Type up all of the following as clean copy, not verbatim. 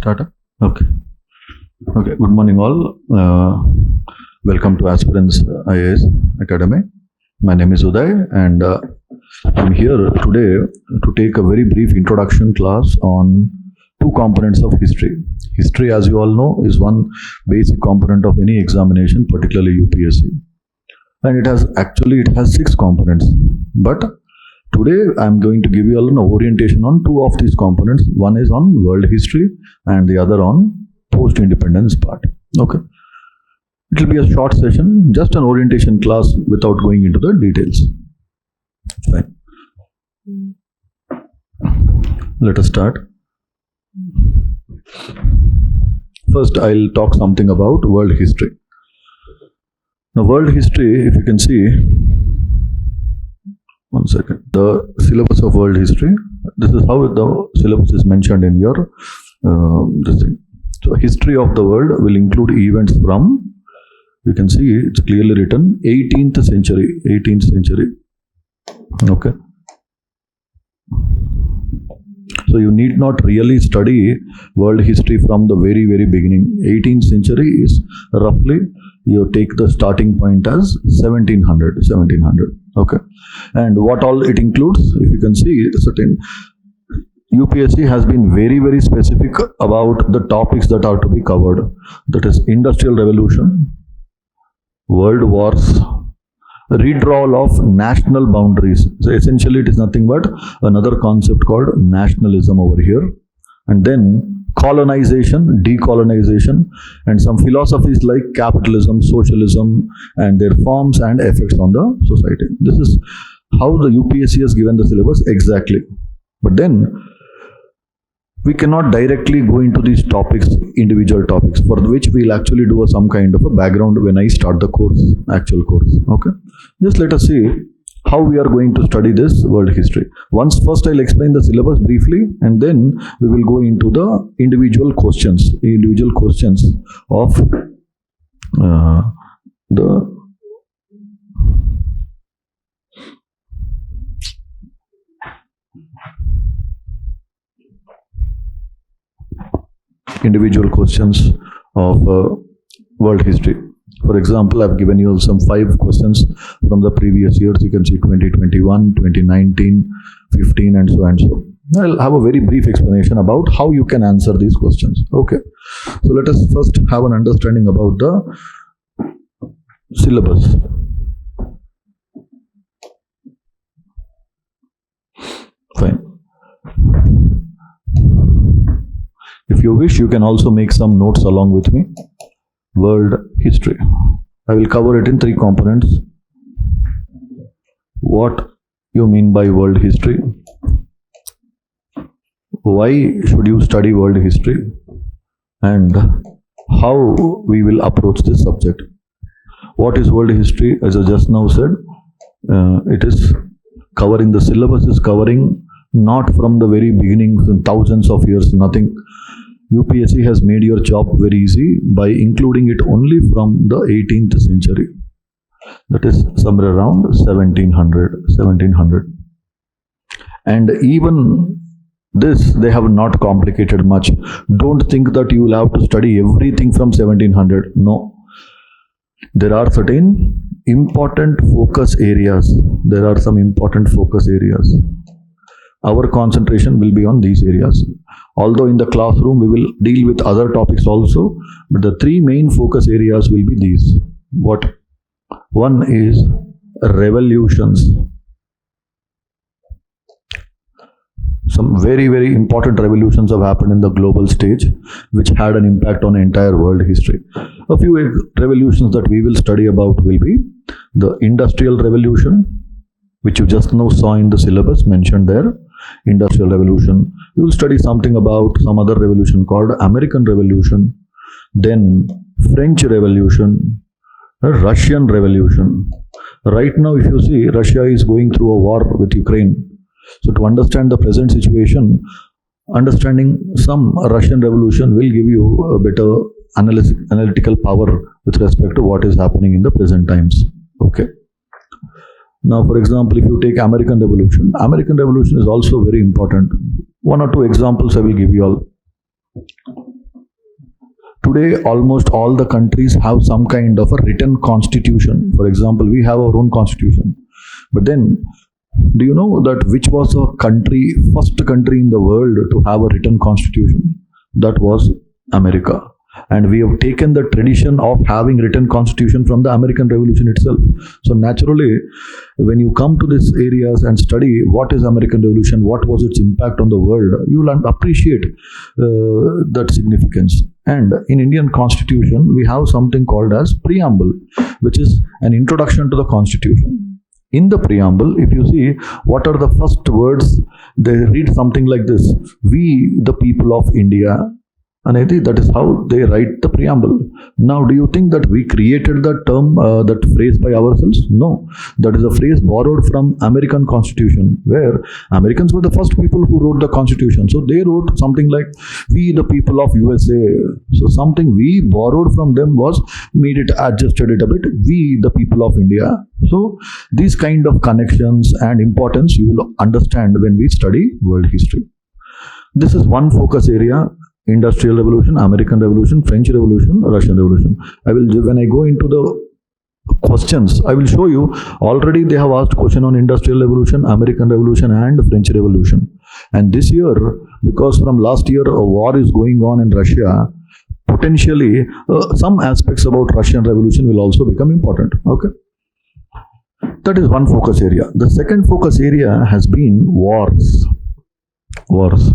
Start. Okay. Okay. Good morning, all. Welcome to Aspirants IAS Academy. My name is Uday, and I'm here today to take a very brief introduction class on two components of history. History, as you all know, is one basic component of any examination, particularly UPSC, and it has 6 components. But today I'm going to give you all an orientation on 2 of these components. One is on world history and the other on post-independence part. Okay. It will be a short session, just an orientation class without going into the details. Fine. Let us start. First, I'll talk something about world history. Now, world history, if you can see, one second, the syllabus of world history, this is how the syllabus is mentioned in your this thing. So, history of the world will include events from, you can see it's clearly written, 18th century. Okay. So you need not really study world history from the very beginning. 18th century is roughly, you take the starting point as 1700. Okay. And what all it includes, if you can see, certain UPSC has been very specific about the topics that are to be covered. That is Industrial Revolution, World Wars, redrawal of national boundaries. So essentially it is nothing but another concept called nationalism over here. And then colonization, decolonization, and some philosophies like capitalism, socialism, and their forms and effects on the society. This is how the UPSC has given the syllabus exactly. But then we cannot directly go into these topics, individual topics, for which we'll actually do some kind of a background when I start the course, actual course. Okay. Just let us see how we are going to study this world history. First I'll explain the syllabus briefly, and then we will go into the individual questions of the individual questions of world history. For example, I've given you some 5 questions from the previous years. You can see 2021, 2019, 15, and so and so. I'll have a very brief explanation about how you can answer these questions. Okay. So let us first have an understanding about the syllabus. Fine. If you wish, you can also make some notes along with me. World history. I will cover it in 3 components. What you mean by world history? Why should you study world history? And how we will approach this subject. What is world history? As I just now said, it is covering, the syllabus is covering not from the very beginning, thousands of years, nothing. UPSC has made your job very easy by including it only from the 18th century. That is somewhere around 1700. And even this, they have not complicated much. Don't think that you will have to study everything from 1700. No. There are certain important focus areas. There are some important focus areas. Our concentration will be on these areas. Although in the classroom we will deal with other topics also, but the 3 main focus areas will be these. What? One is revolutions. Some very important revolutions have happened in the global stage, which had an impact on entire world history. A few revolutions that we will study about will be the Industrial Revolution, which you just now saw in the syllabus mentioned there. Industrial Revolution. You will study something about some other revolution called American Revolution, then French Revolution, Russian Revolution. Right now, if you see, Russia is going through a war with Ukraine. So to understand the present situation, understanding some Russian Revolution will give you a better analytical power with respect to what is happening in the present times. Okay. Now, for example, if you take American Revolution is also very important. 1 or 2 examples I will give you all. Today, almost all the countries have some kind of a written constitution. For example, we have our own constitution. But then, do you know that which was the first country in the world to have a written constitution? That was America. And we have taken the tradition of having written constitution from the American Revolution itself. So naturally, when you come to these areas and study what is American Revolution, what was its impact on the world, you will appreciate that significance. And in Indian Constitution, we have something called as preamble, which is an introduction to the Constitution. In the preamble, if you see what are the first words, they read something like this: "We, the people of India." And I think that is how they write the preamble. Now, do you think that we created that term, that phrase by ourselves? No. That is a phrase borrowed from American Constitution, where Americans were the first people who wrote the Constitution. So they wrote something like, "We, the people of USA." So something we borrowed from them was made it, adjusted it a bit. "We, the people of India." So these kind of connections and importance you will understand when we study world history. This is one focus area. Industrial Revolution, American Revolution, French Revolution, Russian Revolution. When I go into the questions, I will show you. Already they have asked question on Industrial Revolution, American Revolution and French Revolution. And this year, because from last year a war is going on in Russia, potentially some aspects about Russian Revolution will also become important. Okay. That is one focus area. The second focus area has been wars. Wars.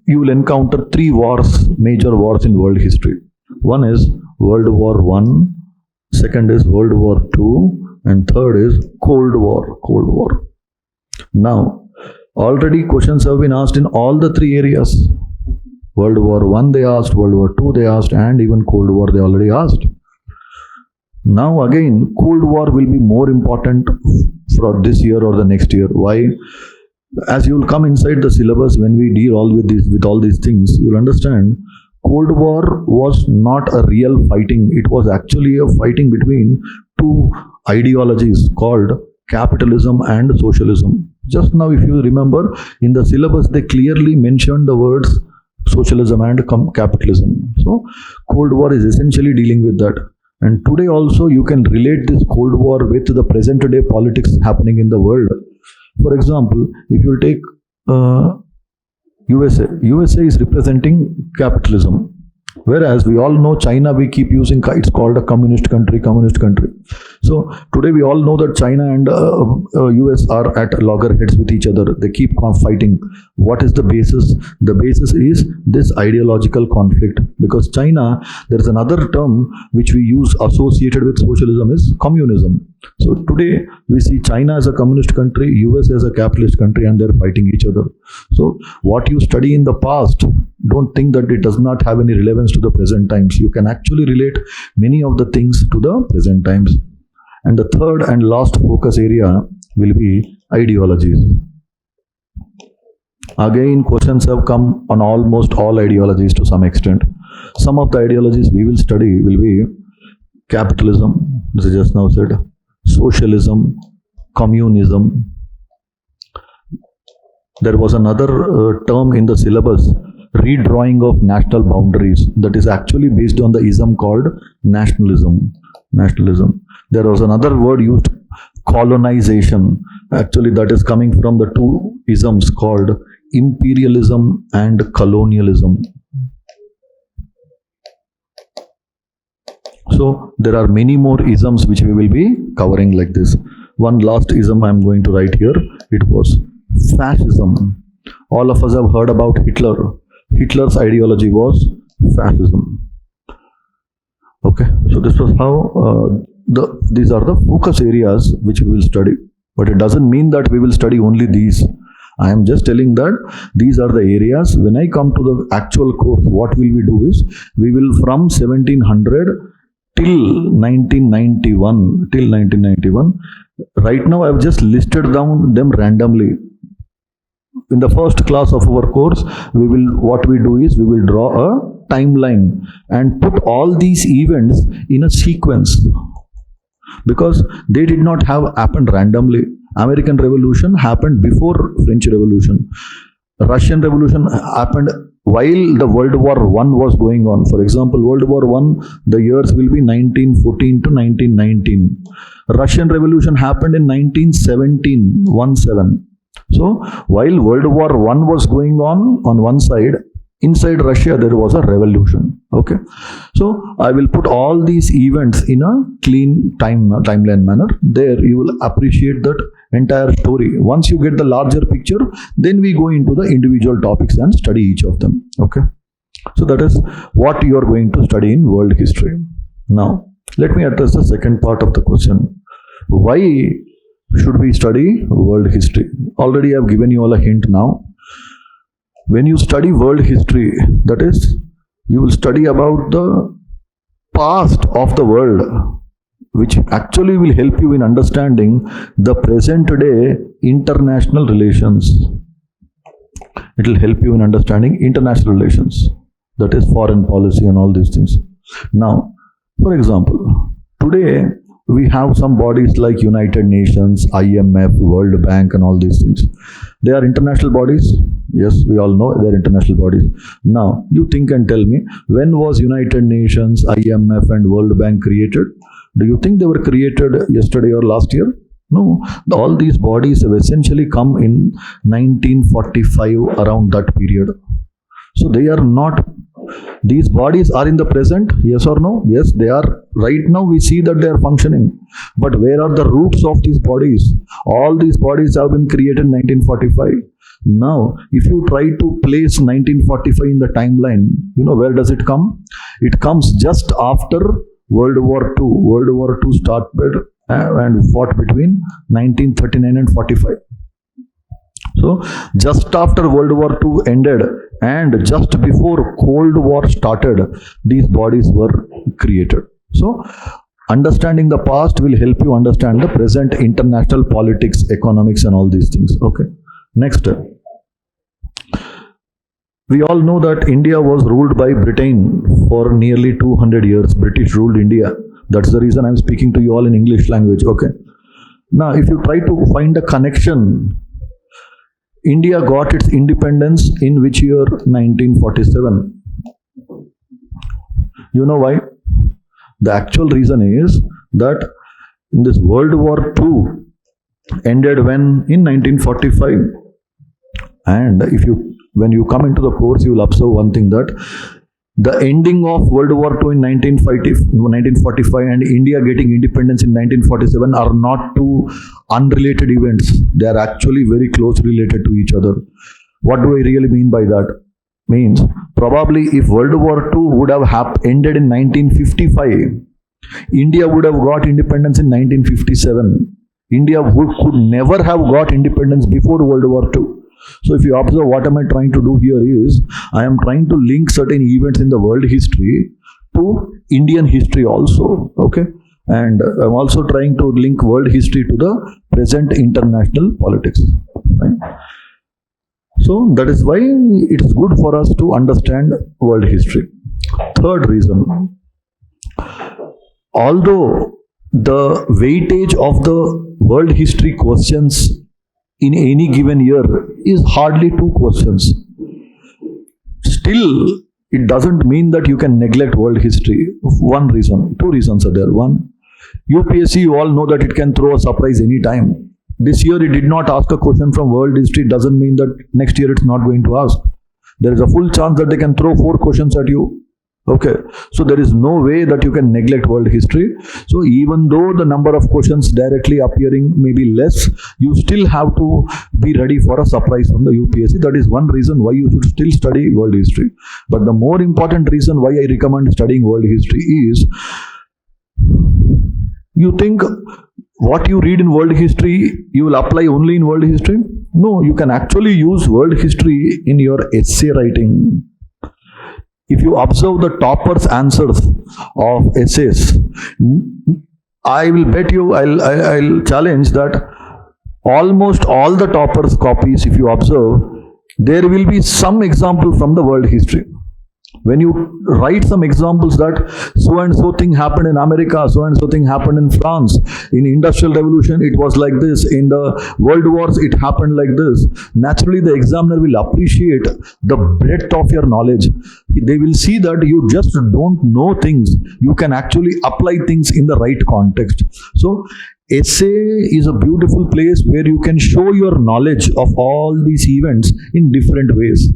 You will encounter three wars, major wars in world history. One is World War I, second is World War II, and third is Cold War. Cold War. Now, already questions have been asked in all the three areas. World War I they asked, World War II they asked, and even Cold War they already asked. Now again, Cold War will be more important for this year or the next year. Why? As you will come inside the syllabus, when we deal with all these things, you will understand Cold War was not a real fighting. It was actually a fighting between two ideologies called capitalism and socialism. Just now, if you remember, in the syllabus, they clearly mentioned the words socialism and capitalism. So, Cold War is essentially dealing with that. And today also, you can relate this Cold War with the present day politics happening in the world. For example, if you take USA is representing capitalism. Whereas we all know China, we keep using, it's called a communist country. So today we all know that China and US are at loggerheads with each other. They keep fighting. What is the basis? The basis is this ideological conflict. Because China, there is another term which we use associated with socialism is communism. So today we see China as a communist country, US as a capitalist country, and they're fighting each other. So what you study in the past, don't think that it does not have any relevance to the present times. You can actually relate many of the things to the present times. And the third and last focus area will be ideologies. Again, questions have come on almost all ideologies to some extent. Some of the ideologies we will study will be capitalism, as I just now said, socialism, communism. There was another term in the syllabus, redrawing of national boundaries, that is actually based on the ism called nationalism. There was another word used, colonization. Actually, that is coming from the two isms called imperialism and colonialism. So there are many more isms which we will be covering like this. One last ism I am going to write here. It was fascism. All of us have heard about Hitler. Hitler's ideology was fascism. Okay, so this was how these are the focus areas which we will study. But it doesn't mean that we will study only these. I am just telling that these are the areas. When I come to the actual course, what will we do is, we will from 1700 till 1991. Right now I have just listed down them randomly. In the first class of our course, what we do is we will draw a timeline and put all these events in a sequence, because they did not have happened randomly. American Revolution happened before French Revolution. Russian Revolution happened while the World War One was going on. For example, World War One, the years will be 1914 to 1919. Russian Revolution happened in 1917, 17. So while World War One was going on one side, inside Russia there was a revolution. Okay, so I will put all these events in a clean timeline manner. There you will appreciate that entire story. Once you get the larger picture, then we go into the individual topics and study each of them. Okay, so that is what you are going to study in world history. Now let me address the second part of the question. Why should we study world history? Already I have given you all a hint now. When you study world history, that is, you will study about the past of the world, which actually will help you in understanding the present day international relations. It will help you in understanding international relations, that is foreign policy and all these things. Now, for example, today we have some bodies like United Nations, IMF, World Bank and all these things. They are international bodies. Yes, we all know they are international bodies. Now, you think and tell me, when was United Nations, IMF and World Bank created? Do you think they were created yesterday or last year? No. All these bodies have essentially come in 1945, around that period. So they are not, these bodies are in the present, yes or no? Yes, they are. Right now we see that they are functioning. But where are the roots of these bodies? All these bodies have been created in 1945. Now, if you try to place 1945 in the timeline, you know where does it come? It comes just after World War II. World War II started and fought between 1939 and 45. So, just after World War II ended and just before Cold War started, these bodies were created. So, understanding the past will help you understand the present international politics, economics and all these things. Okay. Next. We all know that India was ruled by Britain for nearly 200 years. British ruled India. That's the reason I'm speaking to you all in English language. Okay. Now, if you try to find a connection, India got its independence in which year? 1947. You know why? The actual reason is that in this World War II ended when? In 1945. And when you come into the course, you will observe one thing, that the ending of World War II in 1945 and India getting independence in 1947 are not two unrelated events. They are actually very closely related to each other. What do I really mean by that? Means probably if World War II would have ended in 1955, India would have got independence in 1957. India could never have got independence before World War II. So if you observe, what am I trying to do here is, I am trying to link certain events in the world history to Indian history also. Okay. And I'm also trying to link world history to the present international politics. Right? So that is why it is good for us to understand world history. Third reason, although the weightage of the world history questions in any given year is hardly 2 questions, still it doesn't mean that you can neglect world history. One reason, 2 reasons are there. One, UPSC, you all know that it can throw a surprise anytime. This year it did not ask a question from world history, doesn't mean that next year it's not going to ask. There is a full chance that they can throw 4 questions at you. Okay, so there is no way that you can neglect world history. So even though the number of questions directly appearing may be less, you still have to be ready for a surprise from the UPSC. That is one reason why you should still study world history. But the more important reason why I recommend studying world history is, you think what you read in world history, you will apply only in world history? No, you can actually use world history in your essay writing. If you observe the toppers' answers of essays, I will bet you, I'll challenge that almost all the toppers' copies, if you observe, there will be some example from the world history. When you write some examples that so and so thing happened in America, so and so thing happened in France, in industrial revolution it was like this, in the world wars it happened like this, naturally the examiner will appreciate the breadth of your knowledge. They will see that you just don't know things, you can actually apply things in the right context. So essay is a beautiful place where you can show your knowledge of all these events in different ways,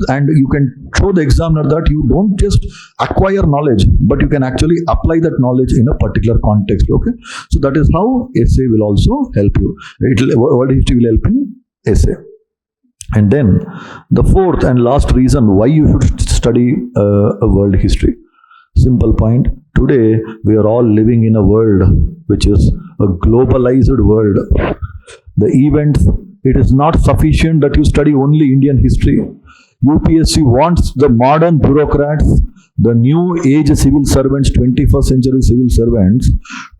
and you can show the examiner that you don't just acquire knowledge but you can actually apply that knowledge in a particular context. Okay, so that is how essay will also help you. World history will help in essay. And then the fourth and last reason why you should study a world history. Simple point. Today, we are all living in a world which is a globalized world. The events, it is not sufficient that you study only Indian history. UPSC wants the modern bureaucrats, the new age civil servants, 21st century civil servants,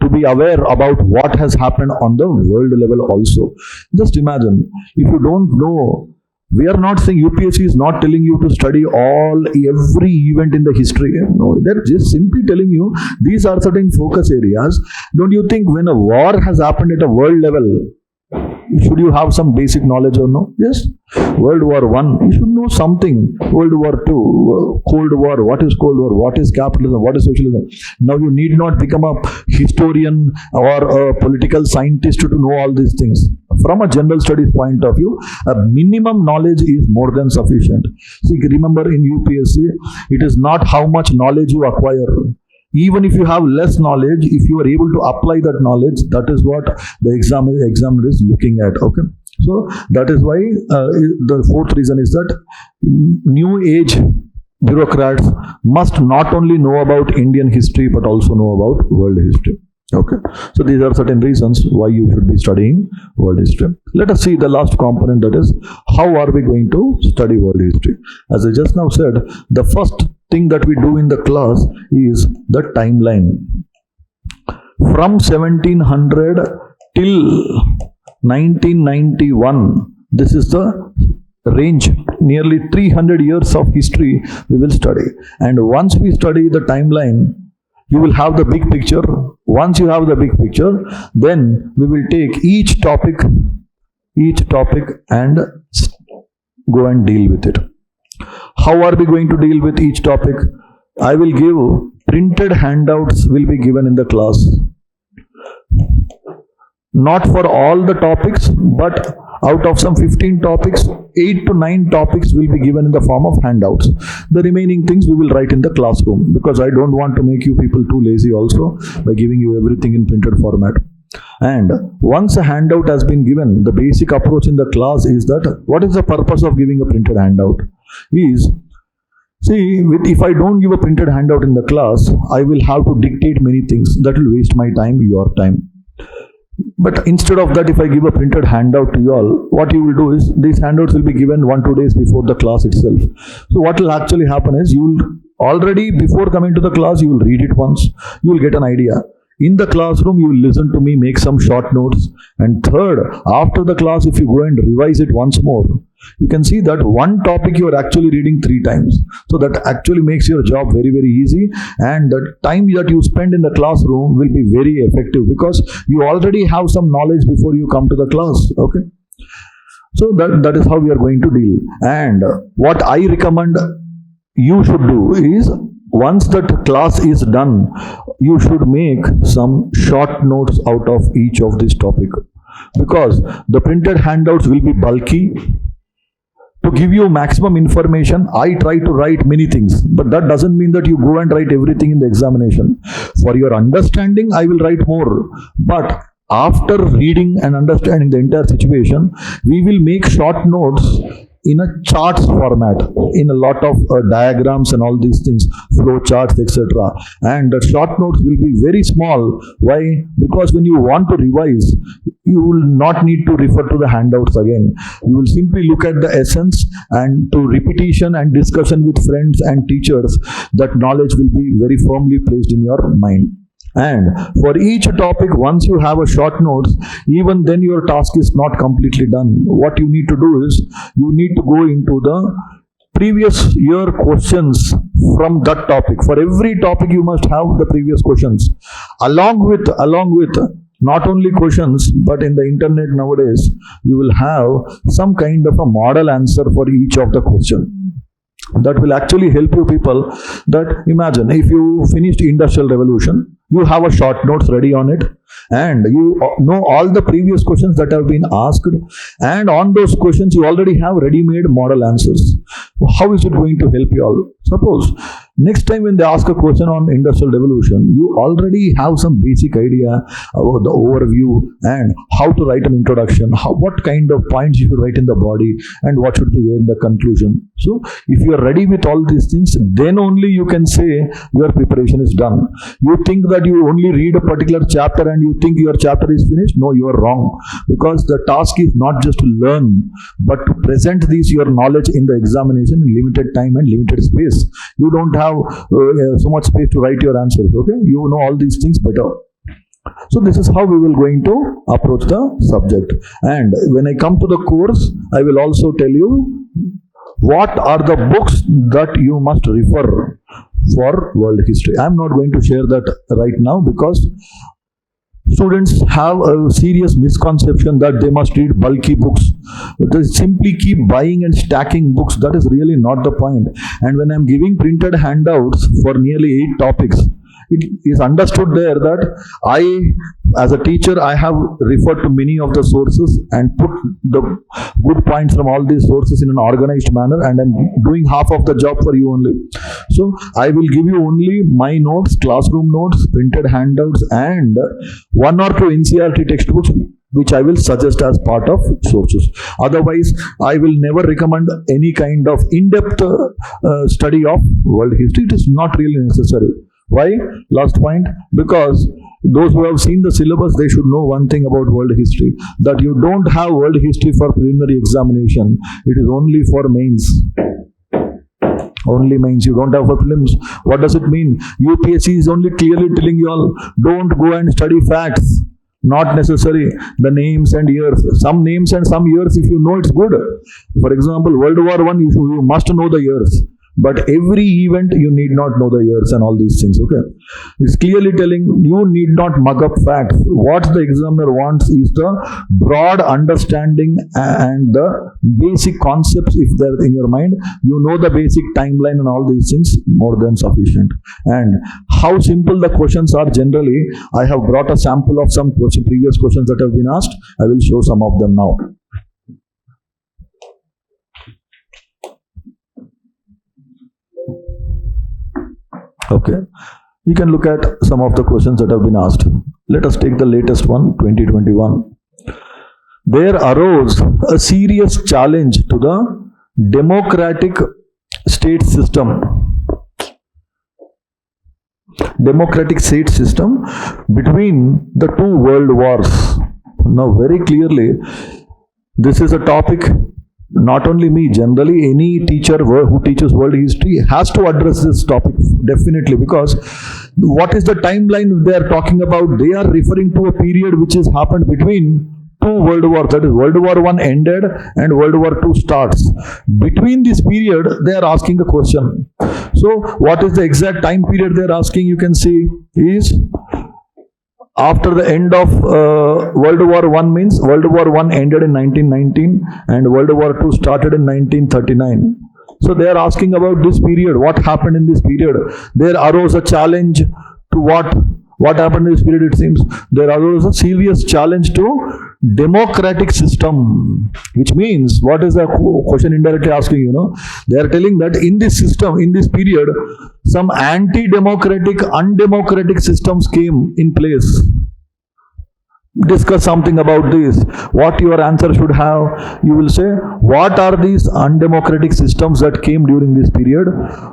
to be aware about what has happened on the world level also. Just imagine, if you don't know, we are not saying UPSC is not telling you to study every event in the history. No, they're just simply telling you these are certain focus areas. Don't you think when a war has happened at a world level, should you have some basic knowledge or no? Yes. World War I, you should know something. World War II, Cold War, what is Cold War, what is capitalism, what is socialism. Now you need not become a historian or a political scientist to know all these things. From a general studies point of view, a minimum knowledge is more than sufficient. See, remember in UPSC, it is not how much knowledge you acquire. Even if you have less knowledge, if you are able to apply that knowledge, that is what the examiner is looking at. Okay, so that is why the fourth reason is that new age bureaucrats must not only know about Indian history but also know about world history. Okay, so these are certain reasons why you should be studying world history. Let us see the last component, that is how are we going to study world history. As I just now said, the first thing that we do in the class is the timeline. From 1700 till 1991, this is the range, nearly 300 years of history we will study. And once we study the timeline, you will have the big picture. Once you have the big picture, then we will take each topic and go and deal with it. How are we going to deal with each topic? I will give printed handouts will be given in the class. Not for all the topics, but out of some 15 topics, 8 to 9 topics will be given in the form of handouts. The remaining things we will write in the classroom, because I don't want to make you people too lazy also by giving you everything in printed format. And once a handout has been given, the basic approach in the class is that what is the purpose of giving a printed handout? If I don't give a printed handout in the class, I will have to dictate many things. That will waste my time, your time. But instead of that, if I give a printed handout to you all, what you will do is, these handouts will be given 1-2 days before the class itself. So what will actually happen is, you will already, before coming to the class, you will read it once, you will get an idea. In the classroom, you will listen to me, make some short notes. And third, after the class, if you go and revise it once more, you can see that one topic you are actually reading 3 times. So that actually makes your job very, very easy. And the time that you spend in the classroom will be very effective, because you already have some knowledge before you come to the class. Okay. So that is how we are going to deal. And what I recommend you should do is, once that class is done, you should make some short notes out of each of this topic, because the printed handouts will be bulky. To give you maximum information, I try to write many things, but that doesn't mean that you go and write everything in the examination. For your understanding, I will write more, but after reading and understanding the entire situation, we will make short notes in a charts format, in a lot of diagrams and all these things, flow charts, etc. And the short notes will be very small. Why? Because when you want to revise, you will not need to refer to the handouts again. You will simply look at the essence, and to repetition and discussion with friends and teachers, that knowledge will be very firmly placed in your mind. And for each topic, once you have a short notes, even then your task is not completely done. What you need to do is, you need to go into the previous year questions from that topic. For every topic you must have the previous questions along with not only questions, but in the internet nowadays you will have some kind of a model answer for each of the question. That will actually help you people. That imagine if you finished industrial revolution, you have a short notes ready on it, and you know all the previous questions that have been asked, and on those questions you already have ready-made model answers. How is it going to help you all? Suppose next time when they ask a question on industrial revolution, you already have some basic idea about the overview and how to write an introduction, what kind of points you should write in the body, and what should be there in the conclusion. So if you are ready with all these things, then only you can say your preparation is done. You think that you only read a particular chapter and you think your chapter is finished. No, you are wrong, because the task is not just to learn, but to present your knowledge in the examination in limited time and limited space. You don't have so much space to write your answers. Okay, you know all these things better. So this is how we will going to approach the subject. And when I come to the course, I will also tell you what are the books that you must refer for world history. I am not going to share that right now, because students have a serious misconception that they must read bulky books. They simply keep buying and stacking books. That is really not the point. And when I am giving printed handouts for nearly 8 topics, it is understood there that as a teacher, I have referred to many of the sources and put the good points from all these sources in an organized manner, and I'm doing half of the job for you only. So I will give you only my notes, classroom notes, printed handouts, and 1 or 2 NCERT textbooks which I will suggest as part of sources. Otherwise, I will never recommend any kind of in-depth study of world history. It is not really necessary. Why? Last point, because those who have seen the syllabus, they should know one thing about world history, that you don't have world history for preliminary examination. It is only for mains. Only mains. You don't have for prelims. What does it mean? UPSC is only clearly telling you all, don't go and study facts. Not necessary. The names and years. Some names and some years, if you know, it's good. For example, World War I, you must know the years. But every event, you need not know the years and all these things, okay? It's clearly telling you need not mug up facts. What the examiner wants is the broad understanding and the basic concepts, if they're in your mind. You know the basic timeline and all these things, more than sufficient. And how simple the questions are generally, I have brought a sample of some previous questions that have been asked. I will show some of them now. Okay, you can look at some of the questions that have been asked. Let us take the latest one, 2021. There arose a serious challenge to the democratic state system. Democratic state system between the 2 world wars. Now, very clearly, this is a topic. Not only me, generally any teacher who teaches world history has to address this topic definitely, because what is the timeline they are talking about? They are referring to a period which has happened between 2 world wars. That is, World War I ended and World War II starts. Between this period, they are asking a question. So, what is the exact time period they are asking? You can see is after the end of World War I, means World War I ended in 1919 and World War II started in 1939. So they are asking about this period. What happened in this period? There arose a challenge to what? What happened in this period? It seems there arose a serious challenge to democratic system, which means, what is the question indirectly asking? They are telling that in this system, in this period, some anti-democratic, undemocratic systems came in place. Discuss something about this. What your answer should have, you will say, what are these undemocratic systems that came during this period?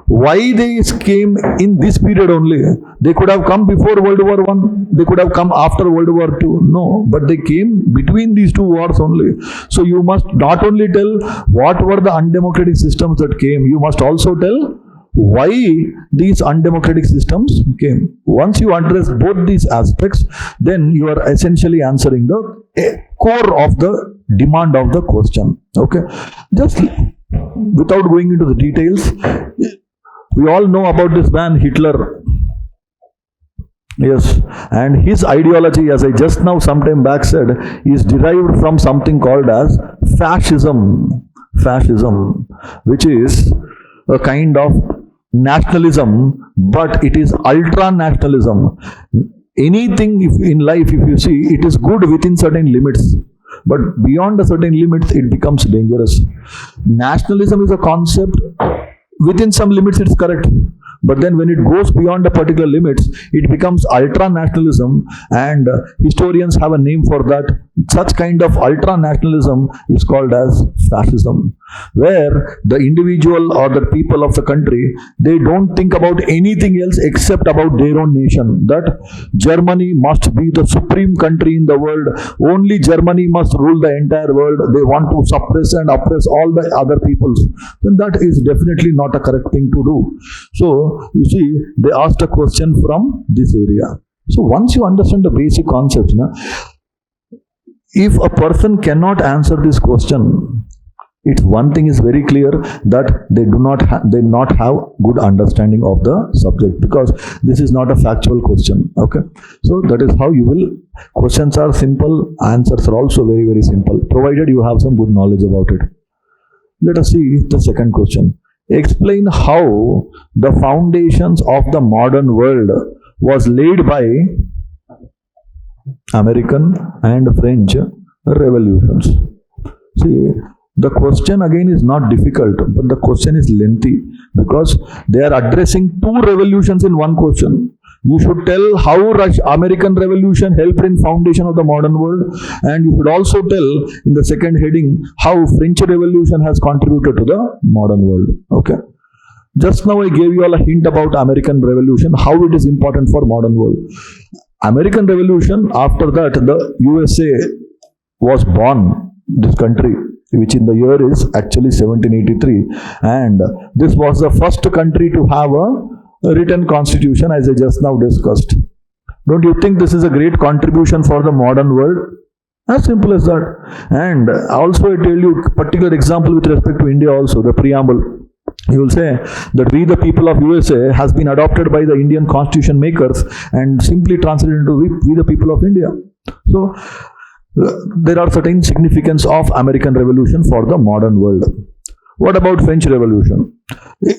Why they came in this period only? They could have come before World War I. They could have come after World War II. No, but they came between these 2 wars only. So you must not only tell what were the undemocratic systems that came, you must also tell why these undemocratic systems came. Once you address both these aspects, then you are essentially answering the core of the demand of the question. Okay, just without going into the details, We all know about this man Hitler. Yes, and his ideology, as I just now sometime back said, is derived from something called as fascism. Fascism, which is a kind of nationalism, but it is ultra nationalism. Anything in life, if you see, it is good within certain limits, but beyond a certain limits, it becomes dangerous. Nationalism is a concept, within some limits, it's correct. But then when it goes beyond the particular limits, it becomes ultra-nationalism, and historians have a name for that. Such kind of ultra-nationalism is called as fascism, where the individual or the people of the country, they don't think about anything else except about their own nation. That Germany must be the supreme country in the world. Only Germany must rule the entire world. They want to suppress and oppress all the other peoples. Then that is definitely not a correct thing to do. So, you see, they asked a question from this area. So once you understand the basic concepts, if a person cannot answer this question, it's one thing is very clear, that they do not have good understanding of the subject, because this is not a factual question. Okay, so that is how you will. Questions are simple, answers are also very, very simple, provided you have some good knowledge about it. Let us see the second question. Explain how the foundations of the modern world was laid by American and French revolutions. See, the question again is not difficult, but the question is lengthy, because they are addressing two revolutions in one question. You should tell how American Revolution helped in foundation of the modern world, and you should also tell in the second heading how French Revolution has contributed to the modern world. Okay. Just now I gave you all a hint about American Revolution, how it is important for modern world. American Revolution, after that the USA was born, this country, which in the year is actually 1783, and this was the first country to have a written constitution, as I just now discussed. Don't you think this is a great contribution for the modern world? As simple as that. And also I tell you a particular example with respect to India also, the preamble. You will say that we the people of USA has been adopted by the Indian constitution makers and simply translated into we the people of India. So there are certain significance of American Revolution for the modern world. What about French Revolution?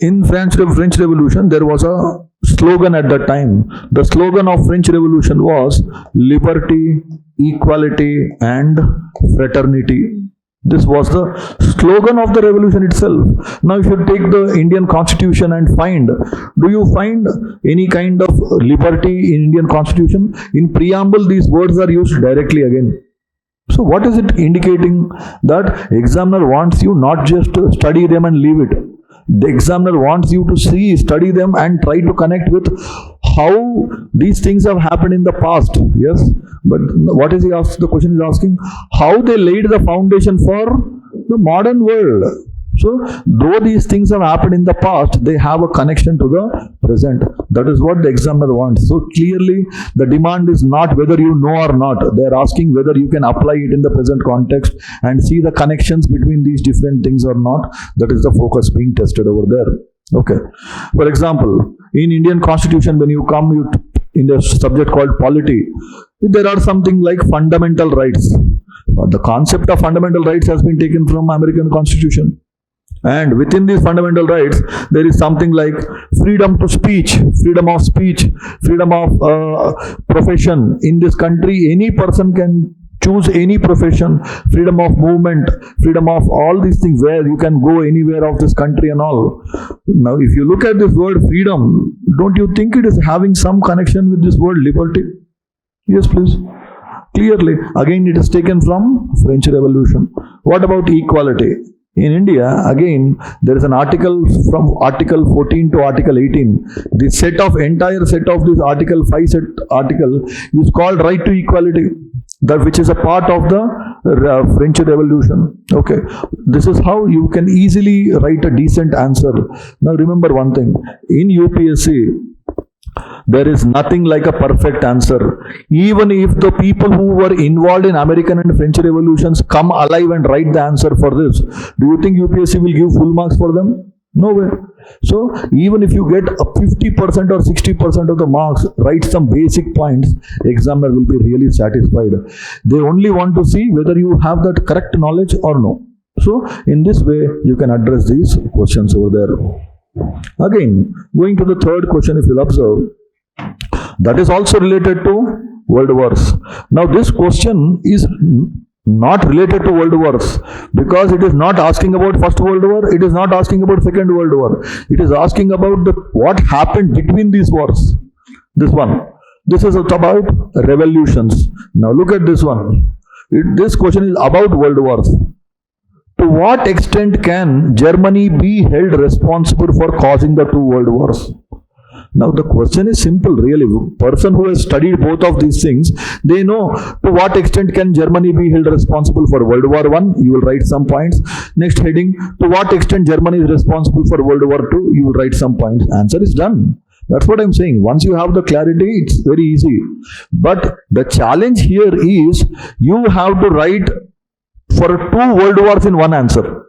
In French Revolution, there was a slogan at that time. The slogan of French Revolution was liberty, equality, and fraternity. This was the slogan of the revolution itself. Now, if you take the Indian Constitution and find, do you find any kind of liberty in Indian Constitution? In preamble, these words are used directly again. So what is it indicating? That examiner wants you not just to study them and leave it. The examiner wants you to see, study them and try to connect with how these things have happened in the past. Yes, but what is he asked? The question is asking how they laid the foundation for the modern world. So, though these things have happened in the past, they have a connection to the present. That is what the examiner wants. So, clearly, the demand is not whether you know or not. They are asking whether you can apply it in the present context and see the connections between these different things or not. That is the focus being tested over there. Okay. For example, in Indian Constitution, when you come in the subject called polity, there are something like fundamental rights. But the concept of fundamental rights has been taken from American Constitution. And within these fundamental rights, there is something like freedom to speech, freedom of speech, freedom of profession. In this country, any person can choose any profession, freedom of movement, freedom of all these things, where you can go anywhere of this country and all. Now, if you look at this word freedom, don't you think it is having some connection with this word liberty? Yes, please. Clearly, again, it is taken from French Revolution. What about equality? In India, again, there is an article from Article 14 to Article 18. The entire set of this Article 5 article is called right to equality, that which is a part of the French Revolution. Okay, this is how you can easily write a decent answer. Now remember one thing, in UPSC, there is nothing like a perfect answer. Even if the people who were involved in American and French revolutions come alive and write the answer for this, do you think UPSC will give full marks for them? No way. So even if you get a 50% or 60% of the marks, write some basic points, examiner will be really satisfied. They only want to see whether you have that correct knowledge or no. So in this way you can address these questions over there. Again, going to the third question, if you'll observe, that is also related to world wars. Now this question is not related to world wars, because it is not asking about first world war, it is not asking about second world war, it is asking about what happened between these wars. This is about revolutions. Now look at this one. This question is about world wars. To what extent can Germany be held responsible for causing the two world wars? Now the question is simple, really. Person who has studied both of these things, they know to what extent can Germany be held responsible for World War I. You will write some points. Next heading, to what extent Germany is responsible for World War II. You will write some points. Answer is done. That's what I'm saying. Once you have the clarity, it's very easy. But the challenge here is you have to write for two world wars in one answer.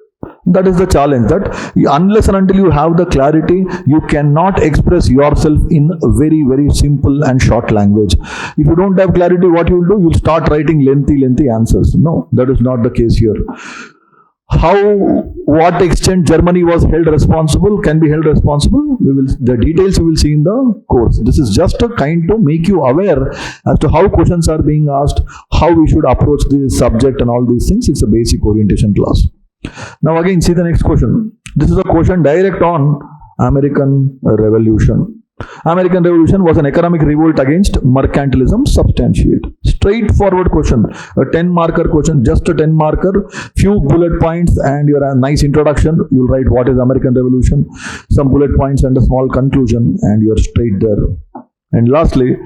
That is the challenge, that unless and until you have the clarity, you cannot express yourself in a very, very simple and short language. If you don't have clarity, what you will do? You will start writing lengthy answers. No, that is not the case here. What extent Germany was held responsible, can be held responsible, the details you will see in the course. This is just a kind to make you aware as to how questions are being asked, how we should approach this subject and all these things. It's a basic orientation class. Now again, see the next question. This is a question direct on American Revolution. American Revolution was an economic revolt against mercantilism. Substantiate. Straightforward question. A 10-marker question, just a 10-marker, few bullet points and your nice introduction. You'll write what is American Revolution, some bullet points and a small conclusion, and you're straight there. And lastly,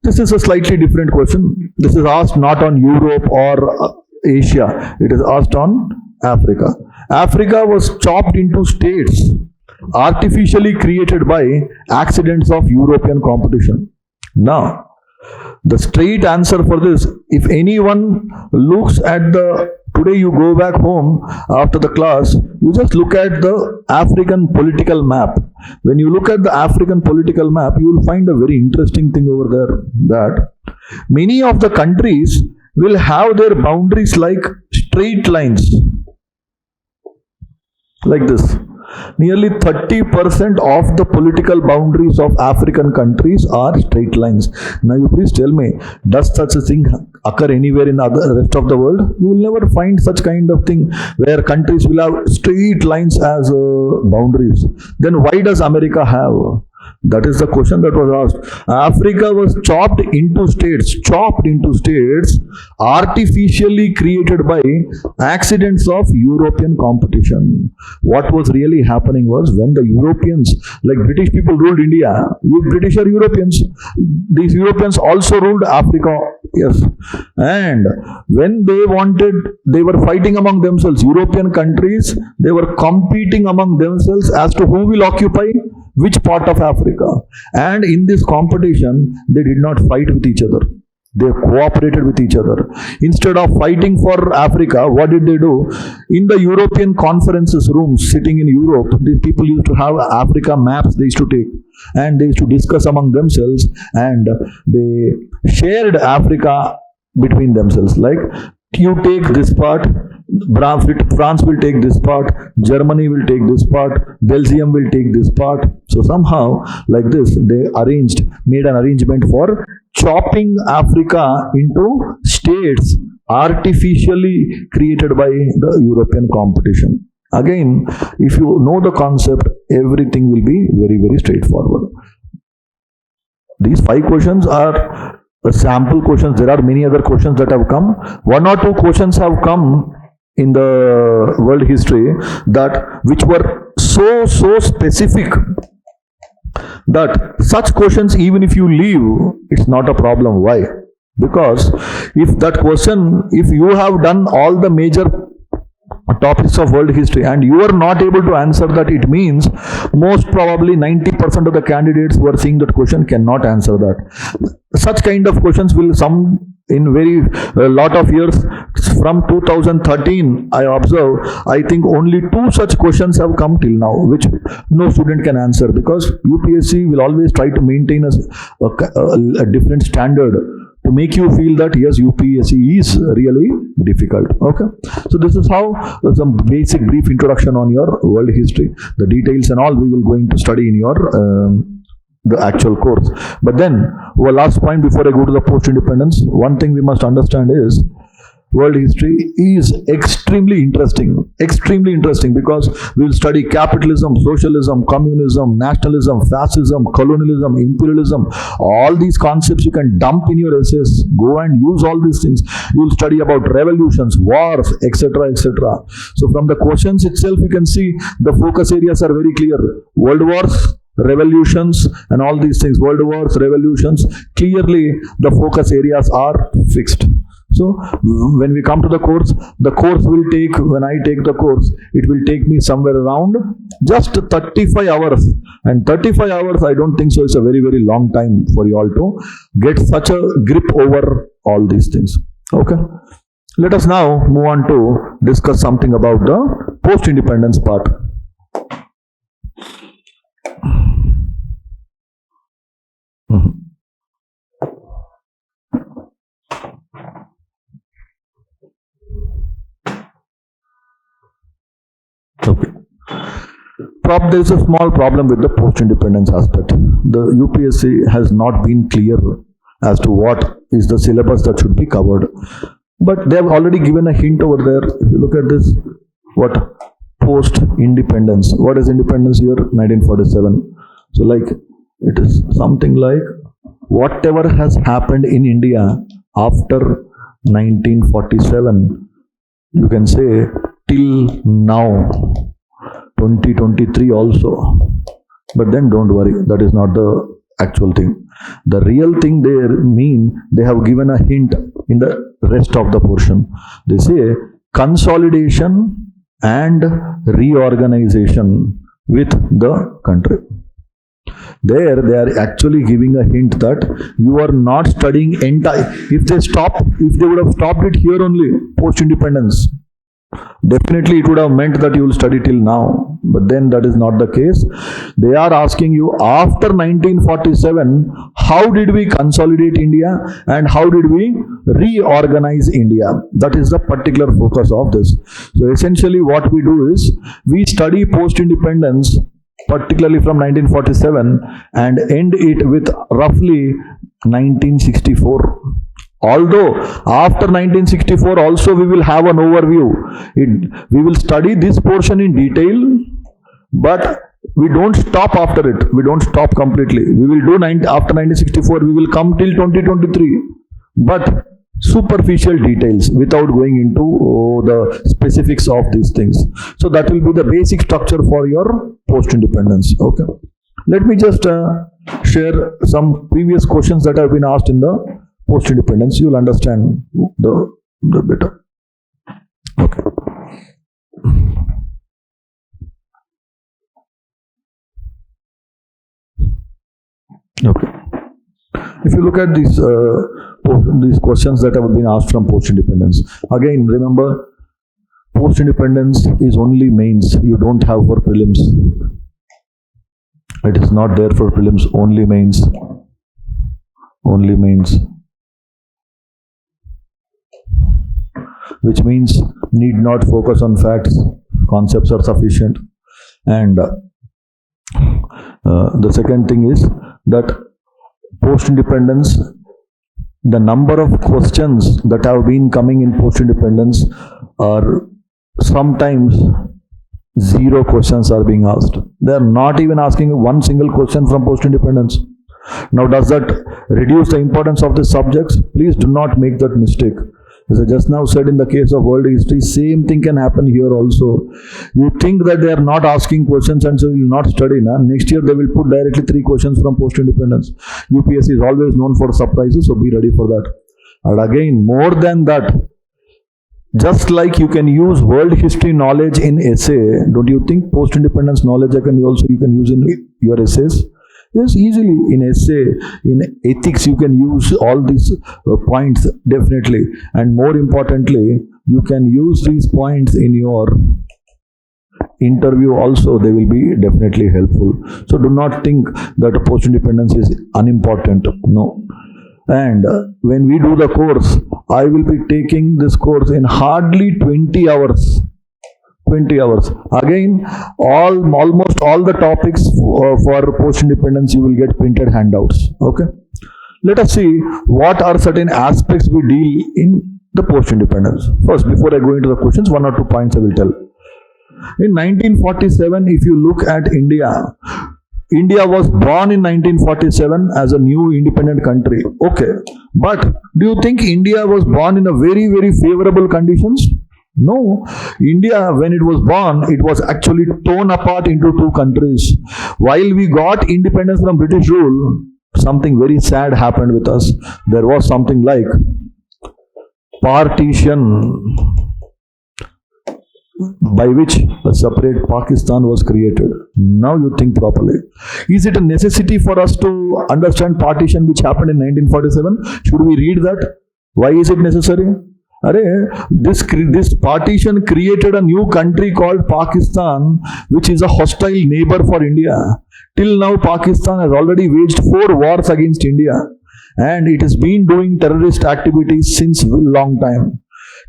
this is a slightly different question. This is asked not on Europe or Asia. It is asked on Africa. Africa was chopped into states artificially created by accidents of European competition. Now, the straight answer for this, if anyone looks at today you go back home after the class, you just look at the African political map. When you look at the African political map, you will find a very interesting thing over there, that many of the countries will have their boundaries like straight lines. Like this. Nearly 30% of the political boundaries of African countries are straight lines. Now you please tell me, does such a thing occur anywhere in the rest of the world? You will never find such kind of thing where countries will have straight lines as boundaries. Then why does America have? That is the question that was asked. Africa was chopped into states, artificially created by accidents of European competition. What was really happening was, when the Europeans, like British people ruled India, British are Europeans, these Europeans also ruled Africa, yes. And when they were fighting among themselves, European countries, they were competing among themselves as to who will occupy which part of Africa. And in this competition, they did not fight with each other. They cooperated with each other. Instead of fighting for Africa, what did they do? In the European conferences rooms, sitting in Europe, these people used to have Africa maps they used to take. And they used to discuss among themselves, and they shared Africa between themselves. Like, you take this part, France will take this part, Germany will take this part, Belgium will take this part. So somehow, like this, they made an arrangement for chopping Africa into states artificially created by the European competition. Again, if you know the concept, everything will be very, very straightforward. These 5 questions are sample questions. There are many other questions that have come. 1 or 2 questions have come in the world history which were so specific that such questions, even if you leave, it's not a problem. Why? Because if you have done all the major topics of world history and you are not able to answer that, it means most probably 90% of the candidates who are seeing that question cannot answer that. Such kind of questions will in very a lot of years from 2013 I observe, I think only two such questions have come till now which no student can answer, because UPSC will always try to maintain a different standard to make you feel that yes, UPSC is really difficult. Okay, so this is how some basic brief introduction on your world history. The details and all we will going to study in your the actual course. But then, our last point before I go to the post-independence, one thing we must understand is world history is extremely interesting because we will study capitalism, socialism, communism, nationalism, fascism, colonialism, imperialism. All these concepts you can dump in your essays. Go and use all these things. You will study about revolutions, wars, etc., etc. So from the questions itself, you can see the focus areas are very clear. World wars, revolutions, and all these things. World wars, revolutions, clearly the focus areas are fixed. So when we come to the course will take, when I take the course, it will take me somewhere around just 35 hours. And 35 hours, I don't think so it's a very, very long time for you all to get such a grip over all these things. Okay. Let us now move on to discuss something about the post-independence part. Okay. There is a small problem with the post-independence aspect. The UPSC has not been clear as to what is the syllabus that should be covered. But they have already given a hint over there. If you look at this, what post-independence? What is independence here? 1947. So like, it is something like whatever has happened in India after 1947, you can say till now, 2023 also. But then don't worry, that is not the actual thing. The real thing they have given a hint in the rest of the portion. They say consolidation and reorganization with the country. There they are actually giving a hint that you are not studying entire. If they would have stopped it here only, post-independence, definitely it would have meant that you will study till now. But then that is not the case. They are asking you after 1947, how did we consolidate India and how did we reorganize India? That is the particular focus of this. So essentially what we do is we study post-independence, particularly from 1947, and end it with roughly 1964. Although after 1964 also we will have an overview. We will study this portion in detail, but we don't stop after it. We don't stop completely. We will do after 1964, we will come till 2023. But superficial details without going into the specifics of these things. So that will be the basic structure for your post-independence. Okay. Let me just share some previous questions that have been asked in the post-independence. You will understand the better. Okay. Okay. If you look at these questions that have been asked from post-independence, again remember, post-independence is only mains. You don't have for prelims. It is not there for prelims. Only mains. Only mains. Which means need not focus on facts. Concepts are sufficient. And the second thing is that post-independence, the number of questions that have been coming in post-independence are sometimes 0 questions are being asked. They are not even asking one single question from post-independence. Now, does that reduce the importance of the subjects? Please do not make that mistake. As I just now said, in the case of world history, same thing can happen here also. You think that they are not asking questions and so you will not study. Next year they will put directly 3 questions from post-independence. UPSC is always known for surprises, so be ready for that. And again, more than that, just like you can use world history knowledge in essay, don't you think post-independence knowledge you can use in your essays? Yes, easily. In essay, in ethics, you can use all these points definitely. And more importantly, you can use these points in your interview also. They will be definitely helpful. So do not think that post independence is unimportant. No. And when we do the course, I will be taking this course in hardly 20 hours. 20 hours. Again, almost all the topics for post independence you will get printed handouts. Okay. Let us see what are certain aspects we deal in the post independence. First, before I go into the questions, one or two points I will tell. In 1947, if you look at India, India was born in 1947 as a new independent country. Okay. But do you think India was born in a very, very favorable conditions? No. India, when it was born, it was actually torn apart into two countries. While we got independence from British rule, something very sad happened with us. There was something like partition, by which a separate Pakistan was created. Now you think properly. Is it a necessity for us to understand partition which happened in 1947? Should we read that? Why is it necessary? This partition created a new country called Pakistan, which is a hostile neighbor for India. Till now, Pakistan has already waged 4 wars against India, and it has been doing terrorist activities since a long time,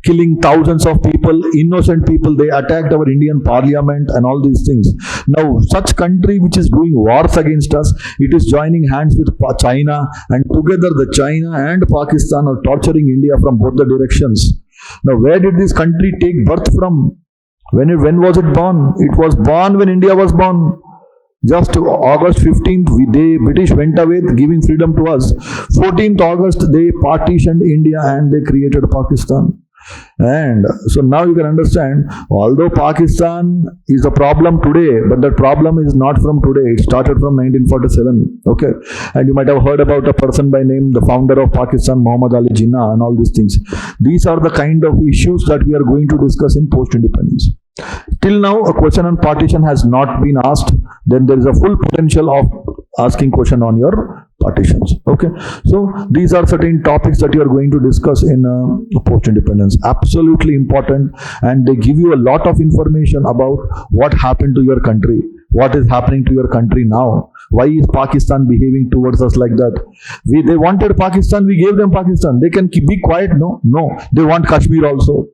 killing thousands of people, innocent people. They attacked our Indian parliament and all these things. Now, such country which is doing wars against us, it is joining hands with China, and together the China and Pakistan are torturing India from both the directions. Now, where did this country take birth from? When was it born? It was born when India was born. Just August 15th, the British went away, giving freedom to us. 14th August, they partitioned India and they created Pakistan. And so now you can understand, although Pakistan is a problem today, but that problem is not from today. It started from 1947. Okay. And you might have heard about a person by name, the founder of Pakistan, Muhammad Ali Jinnah, and all these things. These are the kind of issues that we are going to discuss in post-independence. Till now, a question on partition has not been asked. Then there is a full potential of asking question on your partitions. Okay. So these are certain topics that you are going to discuss in post-independence. Absolutely important, and they give you a lot of information about what happened to your country, what is happening to your country now. Why is Pakistan behaving towards us like that? They wanted Pakistan, we gave them Pakistan. They can be quiet? No. They want Kashmir also.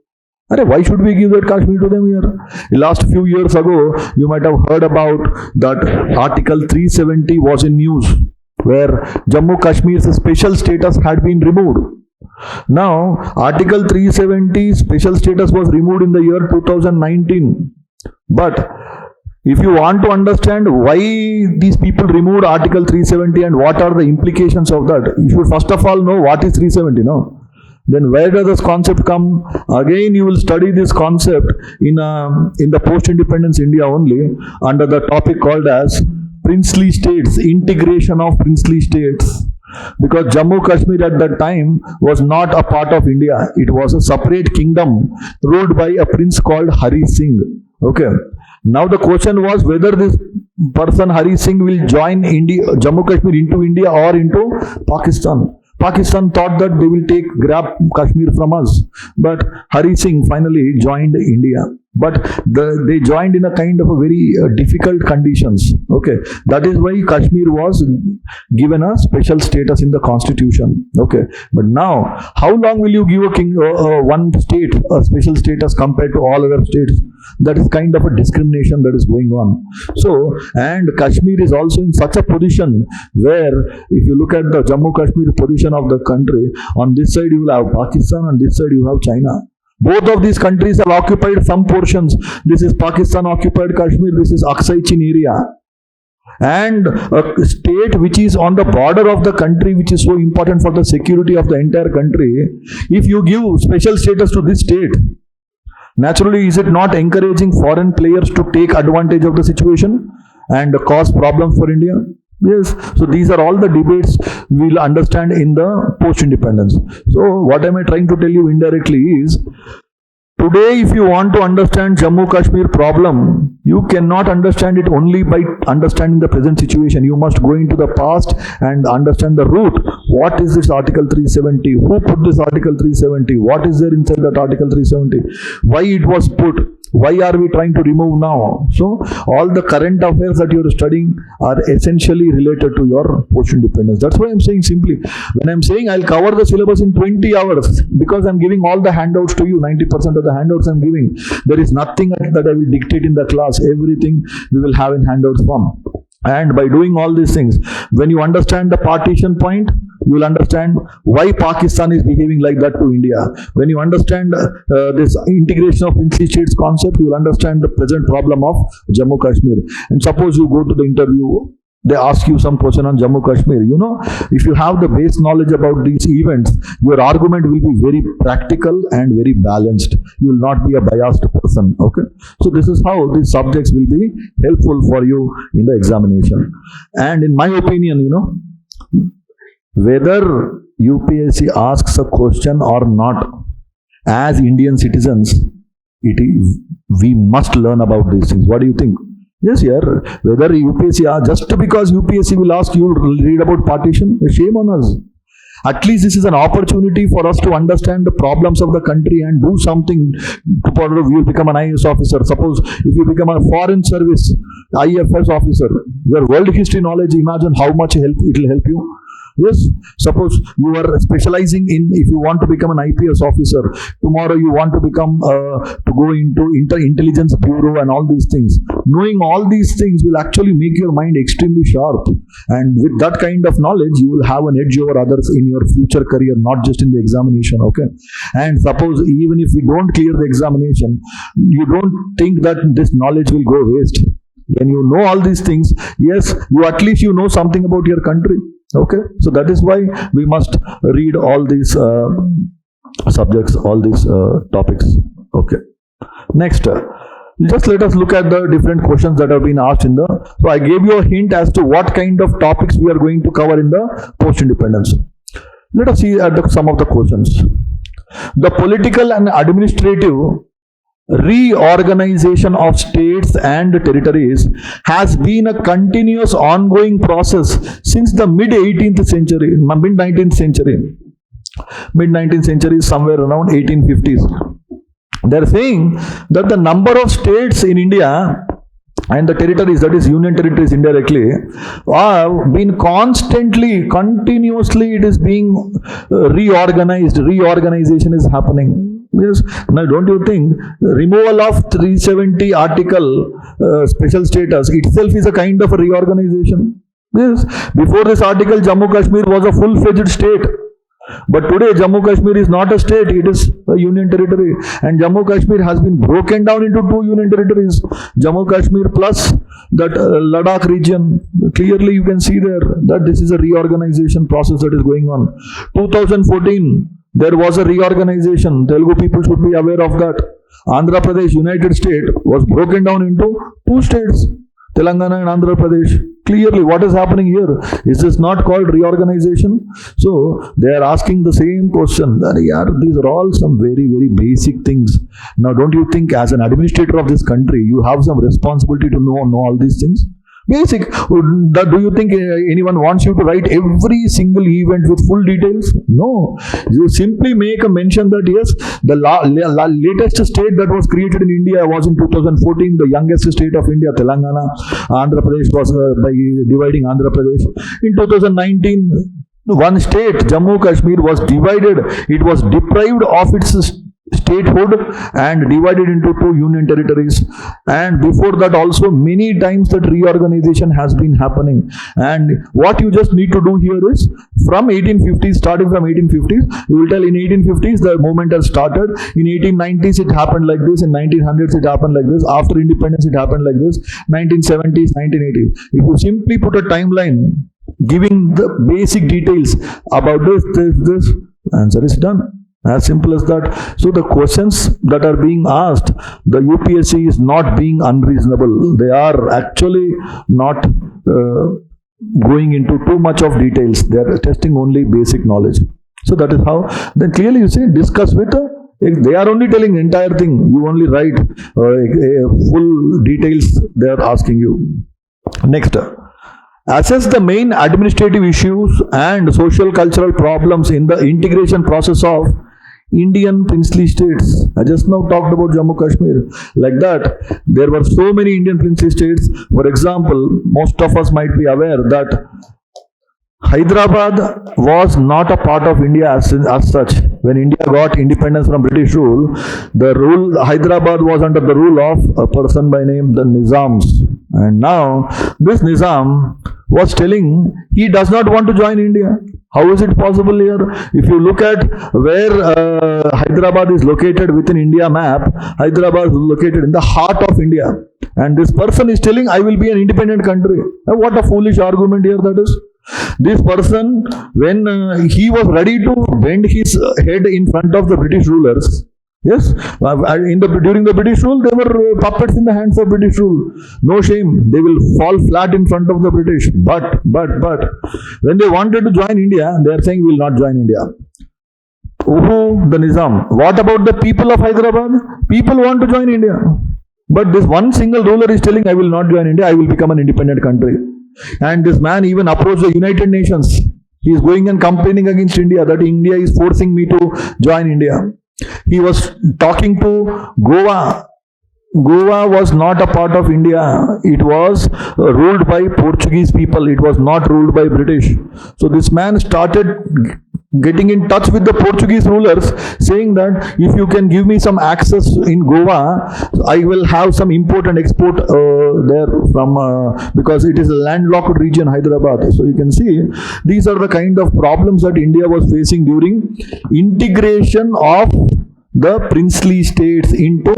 Why should we give that Kashmir to them here? Last few years ago, you might have heard about that Article 370 was in news, where Jammu Kashmir's special status had been removed. Now, Article 370 special status was removed in the year 2019. But if you want to understand why these people removed Article 370 and what are the implications of that, you should first of all know what is 370, no? Then where does this concept come? Again, you will study this concept in the post-independence India only, under the topic called as princely states, integration of princely states. Because Jammu Kashmir at that time was not a part of India. It was a separate kingdom ruled by a prince called Hari Singh. Okay. Now the question was whether this person Hari Singh will join Jammu Kashmir into India or into Pakistan. Pakistan thought that they will grab Kashmir from us. But Hari Singh finally joined India. But they joined in a kind of a very difficult conditions. Okay, that is why Kashmir was given a special status in the constitution. Okay, but now how long will you give one state a special status compared to all other states? That is kind of a discrimination that is going on. So, and Kashmir is also in such a position where if you look at the Jammu Kashmir position of the country, on this side you will have Pakistan, on this side you have China. Both of these countries have occupied some portions. This is Pakistan occupied Kashmir, this is Aksai Chin area. And a state which is on the border of the country, which is so important for the security of the entire country, if you give special status to this state, naturally, is it not encouraging foreign players to take advantage of the situation and cause problems for India? Yes. So these are all the debates we will understand in the post-independence. So what am I trying to tell you indirectly is, Today, if you want to understand Jammu Kashmir problem, you cannot understand it only by understanding the present situation. You must go into the past and understand the root. What is this Article 370? Who put this Article 370? What is there inside that Article 370? Why it was put? Why are we trying to remove now? So, all the current affairs that you are studying are essentially related to your post-independence. That's why I'm saying simply, when I'm saying I'll cover the syllabus in 20 hours, because I'm giving all the handouts to you, 90% of the handouts I'm giving. There is nothing that I will dictate in the class. Everything we will have in handouts form. And by doing all these things, when you understand the partition point, you will understand why Pakistan is behaving like that to India. When you understand this integration of princely states concept, you will understand the present problem of Jammu Kashmir. And suppose you go to the interview, they ask you some question on Jammu Kashmir. You know, if you have the base knowledge about these events, your argument will be very practical and very balanced. You will not be a biased person. Okay. So this is how these subjects will be helpful for you in the examination. And in my opinion, you know, whether UPSC asks a question or not, as Indian citizens, we must learn about these things. What do you think? Yes, yeah. Whether UPSC, just because UPSC will ask you to read about partition, shame on us. At least this is an opportunity for us to understand the problems of the country and do something. You will become an IAS officer. Suppose if you become a foreign service IFS officer, your world history knowledge, imagine how much help it will help you. Yes, suppose you are specializing in, if you want to become an IPS officer, tomorrow you want to become, to go into intelligence bureau and all these things. Knowing all these things will actually make your mind extremely sharp. And with that kind of knowledge, you will have an edge over others in your future career, not just in the examination, okay? And suppose even if we don't clear the examination, you don't think that this knowledge will go waste. When you know all these things, yes, you at least you know something about your country. Okay, so that is why we must read all these subjects, all these topics. Okay, next, just let us look at the different questions that have been asked in the. So I gave you a hint as to what kind of topics we are going to cover in the post-independence. Let us see at some of the questions. The political and administrative reorganization of states and territories has been a continuous ongoing process since the mid-18th century, mid-19th century. Mid-19th century is somewhere around 1850s. They are saying that the number of states in India and the territories, that is union territories indirectly, have been continuously it is being reorganized. Reorganization is happening. Yes. Now, don't you think removal of 370 article special status itself is a kind of a reorganization? Yes. Before this article, Jammu Kashmir was a full-fledged state. But today, Jammu Kashmir is not a state, it is a union territory. And Jammu Kashmir has been broken down into two union territories. Jammu Kashmir plus that Ladakh region. Clearly, you can see there that this is a reorganization process that is going on. 2014. There was a reorganization. Telugu people should be aware of that. Andhra Pradesh United State was broken down into two states, Telangana and Andhra Pradesh. Clearly, what is happening here? Is this not called reorganization? So, they are asking the same question. That, these are all some very, very basic things. Now, don't you think as an administrator of this country, you have some responsibility to know all these things? Basic. Do you think anyone wants you to write every single event with full details? No. You simply make a mention that yes, the latest state that was created in India was in 2014, the youngest state of India, Telangana. Andhra Pradesh was by dividing Andhra Pradesh. In 2019, one state, Jammu Kashmir, was divided. It was deprived of its statehood and divided into two union territories. And before that also many times that reorganization has been happening. And what you just need to do here is from 1850s, starting from 1850s, you will tell in 1850s the movement has started, in 1890s it happened like this, in 1900s it happened like this, after independence it happened like this, 1970s, 1980s. If you simply put a timeline giving the basic details about this, answer is done. As simple as that. So the questions that are being asked, the UPSC is not being unreasonable. They are actually not going into too much of details. They are testing only basic knowledge. So that is how. Then clearly you say discuss with They are only telling entire thing. You only write full details they are asking you. Next. Assess the main administrative issues and social cultural problems in the integration process of Indian princely states. I just now talked about Jammu Kashmir. Like that, there were so many Indian princely states. For example, most of us might be aware that Hyderabad was not a part of India as such. When India got independence from British rule, Hyderabad was under the rule of a person by name the Nizams. And now this Nizam was telling he does not want to join India. How is it possible here? If you look at where Hyderabad is located within India map, Hyderabad is located in the heart of India. And this person is telling I will be an independent country. What a foolish argument here that is. This person, when he was ready to bend his head in front of the British rulers, yes, during the British rule, they were puppets in the hands of British rule. No shame, they will fall flat in front of the British. But, when they wanted to join India, they are saying we will not join India. Oh, the Nizam. What about the people of Hyderabad? People want to join India. But this one single ruler is telling I will not join India, I will become an independent country. And this man even approached the United Nations. He is going and complaining against India that India is forcing me to join India. He was talking to Goa. Goa was not a part of India. It was ruled by Portuguese people. It was not ruled by British. So this man started getting in touch with the Portuguese rulers, saying that if you can give me some access in Goa, I will have some import and export there from, because it is a landlocked region, Hyderabad. So you can see, these are the kind of problems that India was facing during integration of the princely states into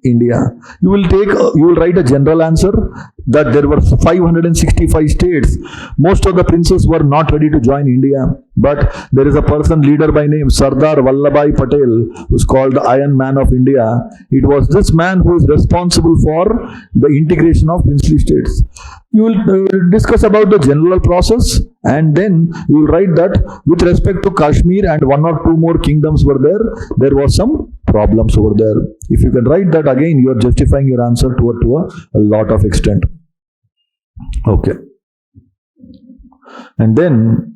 India. You will write a general answer that there were 565 states. Most of the princes were not ready to join India. But there is a person, leader by name Sardar Vallabhbhai Patel, who is called the Iron Man of India. It was this man who is responsible for the integration of princely states. You will discuss about the general process, and then you will write that with respect to Kashmir and one or two more kingdoms were there was some problems over there. If you can write that, again you are justifying your answer to a lot of extent. Okay. And then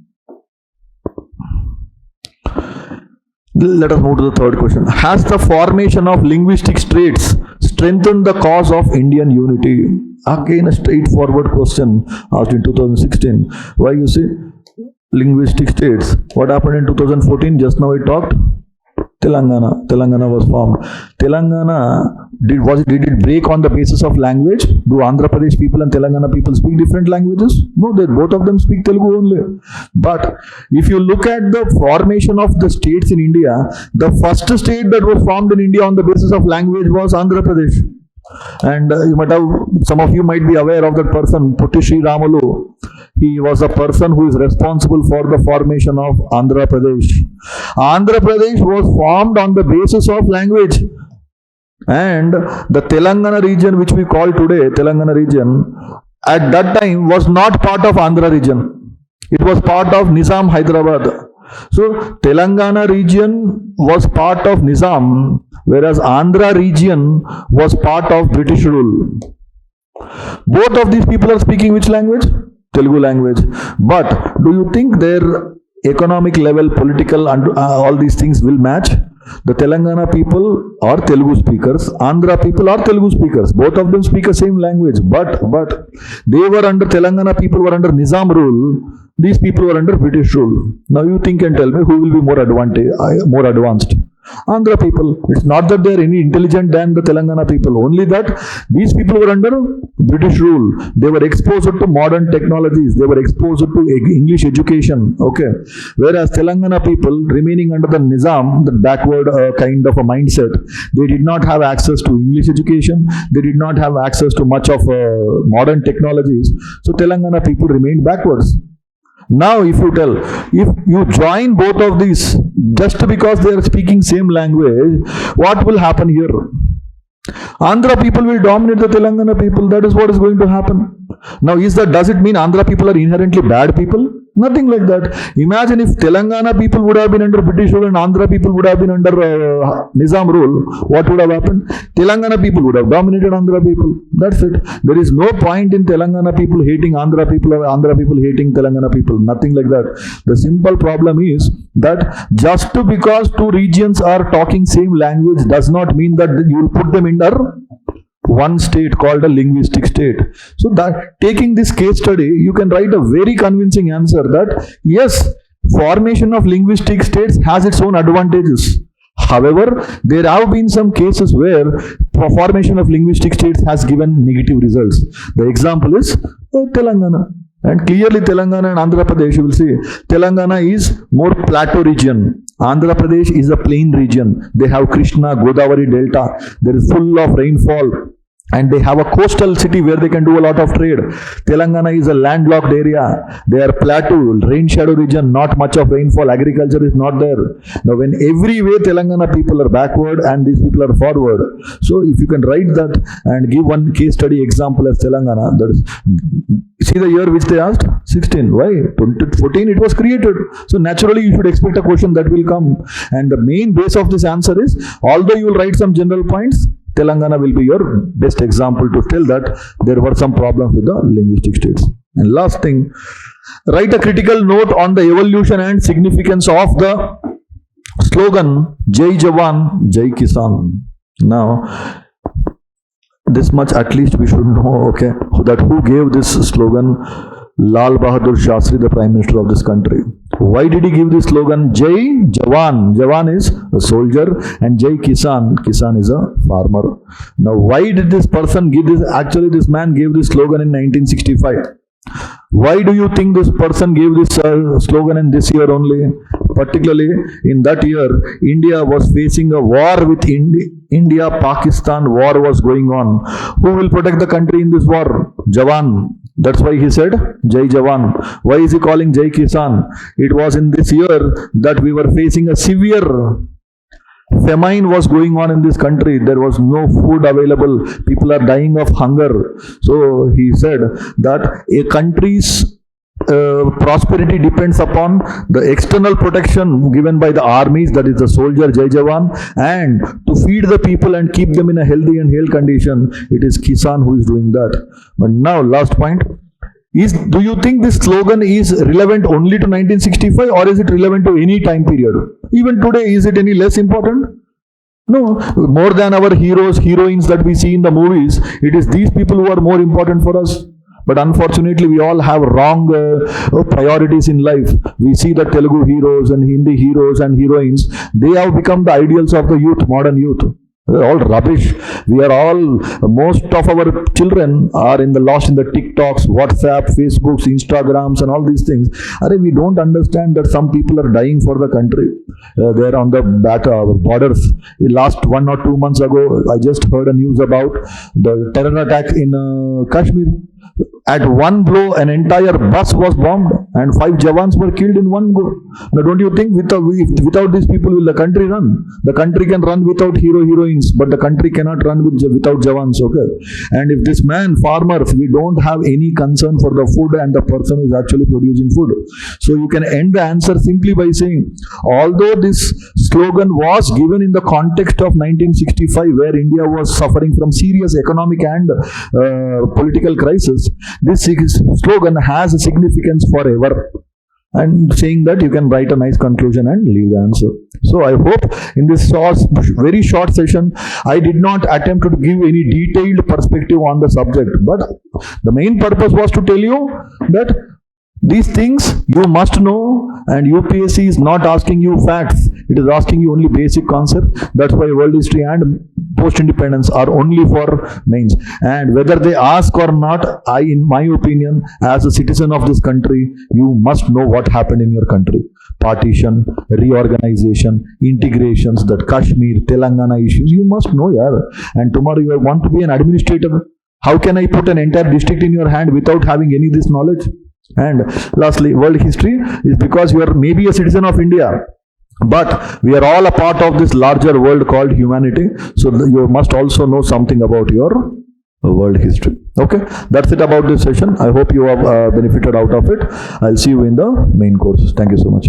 let us move to the third question. Has the formation of linguistic traits strengthened the cause of Indian unity? Again, a straightforward question asked in 2016. Why you say linguistic states? What happened in 2014? Just now I talked. Telangana. Telangana was formed. Telangana, did it break on the basis of language? Do Andhra Pradesh people and Telangana people speak different languages? No, both of them speak Telugu only. But if you look at the formation of the states in India, the first state that was formed in India on the basis of language was Andhra Pradesh. And some of you might be aware of that person, Putti Sri Ramulu. He was a person who is responsible for the formation of Andhra Pradesh. Andhra Pradesh was formed on the basis of language. And the Telangana region, which we call today Telangana region, at that time was not part of Andhra region. It was part of Nizam Hyderabad. So Telangana region was part of Nizam, whereas Andhra region was part of British rule. Both of these people are speaking which language? Telugu language. But do you think their economic level, political, and all these things will match? The Telangana people are Telugu speakers, Andhra people are Telugu speakers. Both of them speak the same language. But they were under Telangana people were under Nizam rule. These people were under British rule. Now you think and tell me who will be more advanced. Andhra people. It's not that they are any intelligent than the Telangana people. Only that these people were under British rule. They were exposed to modern technologies. They were exposed to English education. Okay. Whereas Telangana people remaining under the Nizam, the backward kind of a mindset, they did not have access to English education. They did not have access to much of modern technologies. So Telangana people remained backwards. Now if you join both of these just because they are speaking same language, what will happen here? Andhra people will dominate the Telangana people. That is what is going to happen. Now does it mean Andhra people are inherently bad people? Nothing like that. Imagine if Telangana people would have been under British rule and Andhra people would have been under Nizam rule, what would have happened? Telangana people would have dominated Andhra people. That's it. There is no point in Telangana people hating Andhra people or Andhra people hating Telangana people. Nothing like that. The simple problem is that just because two regions are talking same language does not mean that you will put them under one state called a linguistic state. So that taking this case study, you can write a very convincing answer that yes, formation of linguistic states has its own advantages. However, there have been some cases where formation of linguistic states has given negative results. The example is Telangana. And clearly Telangana and Andhra Pradesh, you will see, Telangana is more plateau region. Andhra Pradesh is a plain region. They have Krishna, Godavari Delta. There is full of rainfall. And they have a coastal city where they can do a lot of trade. Telangana is a landlocked area. They are plateau, rain shadow region, not much of rainfall. Agriculture is not there. Now, when every way Telangana people are backward and these people are forward. So, if you can write that and give one case study example as Telangana, that is, see the year which they asked? 16. Why? 2014 it was created. So, naturally, you should expect a question that will come. And the main base of this answer is, although you will write some general points, Telangana will be your best example to tell that there were some problems with the linguistic states. And last thing, write a critical note on the evolution and significance of the slogan Jai Jawan, Jai Kisan. Now, this much at least we should know, okay, that who gave this slogan? Lal Bahadur Shastri, the Prime Minister of this country. Why did he give this slogan? Jai Jawan. Jawan is a soldier and Jai Kisan. Kisan is a farmer. Now, why did this person give this? Actually, this man gave this slogan in 1965. Why do you think this person gave this slogan in this year only? Particularly in that year, India was facing a war with India-Pakistan war was going on. Who will protect the country in this war? Jawan. That's why he said Jai Jawan. Why is he calling Jai Kisan? It was in this year that we were facing a severe famine was going on in this country. There was no food available. People are dying of hunger. So he said that a country's prosperity depends upon the external protection given by the armies, that is the soldier Jai Jawan, and to feed the people and keep them in a healthy and hale condition, it is Kisan who is doing that. But now, last point is, do you think this slogan is relevant only to 1965 or is it relevant to any time period? Even today, is it any less important? No, more than our heroes, heroines that we see in the movies, it is these people who are more important for us. But unfortunately, we all have wrong priorities in life. We see the Telugu heroes and Hindi heroes and heroines. They have become the ideals of the youth, modern youth. They're all rubbish. We are all, most of our children are lost in the TikToks, WhatsApp, Facebooks, Instagrams and all these things. We don't understand that some people are dying for the country. They're on the borders. Last 1 or 2 months ago, I just heard a news about the terror attack in Kashmir. At one blow, an entire bus was bombed and 5 Jawans were killed in one go. Now, don't you think without these people will the country run? The country can run without heroines, but the country cannot run without Jawans, okay? And if this man, farmers, we don't have any concern for the food and the person who is actually producing food. So you can end the answer simply by saying, although this slogan was given in the context of 1965, where India was suffering from serious economic and political crisis, this slogan has a significance forever. And saying that, you can write a nice conclusion and leave the answer. So I hope in this very short session, I did not attempt to give any detailed perspective on the subject. But the main purpose was to tell you that these things you must know, and UPSC is not asking you facts. It is asking you only basic concepts. That's why world history and post-independence are only for mains. And whether they ask or not, in my opinion, as a citizen of this country, you must know what happened in your country. Partition, reorganization, integrations, that Kashmir, Telangana issues, you must know, yaar. And tomorrow you want to be an administrator. How can I put an entire district in your hand without having any of this knowledge? And lastly, world history is because you are maybe a citizen of India, but we are all a part of this larger world called humanity. So you must also know something about your world history. Okay, that's it about this session. I hope you have benefited out of it. I'll see you in the main course. Thank you so much.